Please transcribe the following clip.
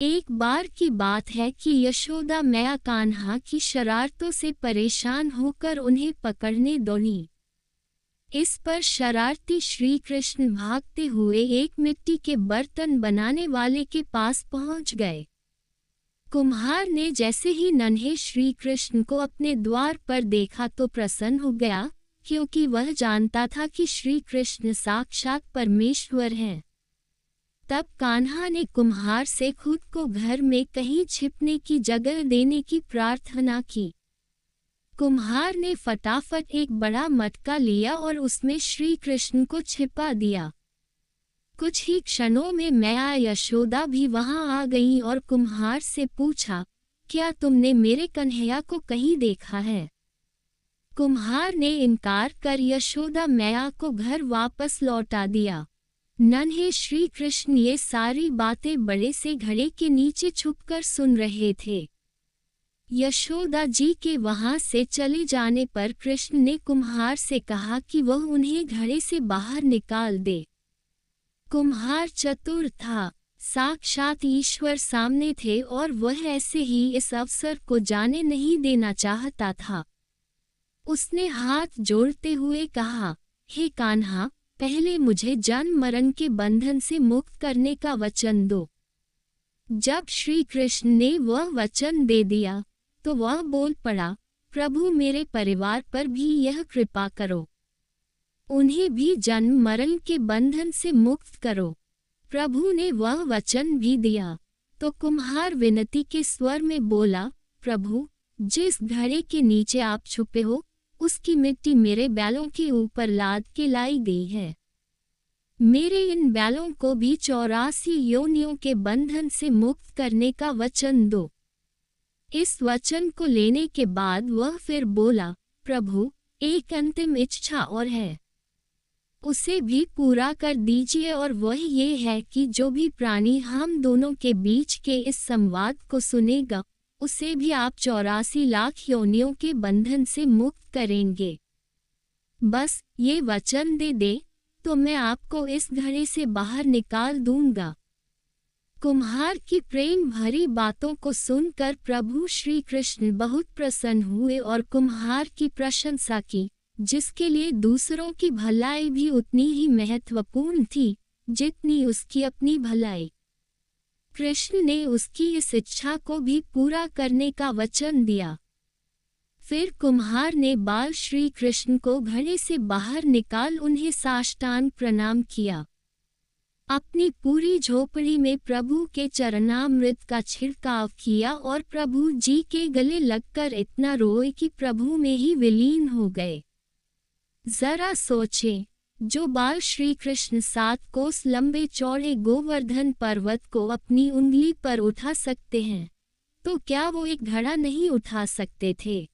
एक बार की बात है कि यशोदा मैया कान्हा की शरारतों से परेशान होकर उन्हें पकड़ने दौड़ी। इस पर शरारती श्री कृष्ण भागते हुए एक मिट्टी के बर्तन बनाने वाले के पास पहुंच गए। कुम्हार ने जैसे ही नन्हे श्री कृष्ण को अपने द्वार पर देखा तो प्रसन्न हो गया, क्योंकि वह जानता था कि श्री कृष्ण साक्षात परमेश्वर हैं। तब कान्हा ने कुम्हार से खुद को घर में कहीं छिपने की जगह देने की प्रार्थना की। कुम्हार ने फटाफट एक बड़ा मटका लिया और उसमें श्री कृष्ण को छिपा दिया। कुछ ही क्षणों में मैया यशोदा भी वहां आ गईं और कुम्हार से पूछा, क्या तुमने मेरे कन्हैया को कहीं देखा है? कुम्हार ने इनकार कर यशोदा मैया को घर वापस लौटा दिया। नन्हे श्री कृष्ण ये सारी बातें बड़े से घड़े के नीचे छुपकर सुन रहे थे। यशोदा जी के वहां से चले जाने पर कृष्ण ने कुम्हार से कहा कि वह उन्हें घड़े से बाहर निकाल दे। कुम्हार चतुर था, साक्षात ईश्वर सामने थे और वह ऐसे ही इस अवसर को जाने नहीं देना चाहता था। उसने हाथ जोड़ते हुए कहा, हे कान्हा, पहले मुझे जन्म मरण के बंधन से मुक्त करने का वचन दो। जब श्री कृष्ण ने वह वचन दे दिया तो वह बोल पड़ा, प्रभु मेरे परिवार पर भी यह कृपा करो, उन्हें भी जन्म मरण के बंधन से मुक्त करो। प्रभु ने वह वचन भी दिया तो कुम्हार विनती के स्वर में बोला, प्रभु, जिस घड़े के नीचे आप छुपे हो उसकी मिट्टी मेरे बैलों के ऊपर लाद के लाई गई है। मेरे इन बैलों को भी 84 योनियों के बंधन से मुक्त करने का वचन दो। इस वचन को लेने के बाद वह फिर बोला, प्रभु, एक अंतिम इच्छा और है, उसे भी पूरा कर दीजिए, और वह ये है कि जो भी प्राणी हम दोनों के बीच के इस संवाद को सुनेगा उसे भी आप 84 लाख योनियों के बंधन से मुक्त करेंगे। बस ये वचन दे दे तो मैं आपको इस घड़े से बाहर निकाल दूंगा। कुम्हार की प्रेम भरी बातों को सुनकर प्रभु श्री कृष्ण बहुत प्रसन्न हुए और कुम्हार की प्रशंसा की, जिसके लिए दूसरों की भलाई भी उतनी ही महत्वपूर्ण थी जितनी उसकी अपनी भलाई। कृष्ण ने उसकी इस इच्छा को भी पूरा करने का वचन दिया। फिर कुम्हार ने बाल श्री कृष्ण को घड़े से बाहर निकाल उन्हें साष्टांग प्रणाम किया। अपनी पूरी झोपड़ी में प्रभु के चरणामृत का छिड़काव किया और प्रभु जी के गले लगकर इतना रोए कि प्रभु में ही विलीन हो गए। जरा सोचें, जो बाल श्री कृष्ण 7 कोस लंबे चौड़े गोवर्धन पर्वत को अपनी उंगली पर उठा सकते हैं, तो क्या वो एक घड़ा नहीं उठा सकते थे?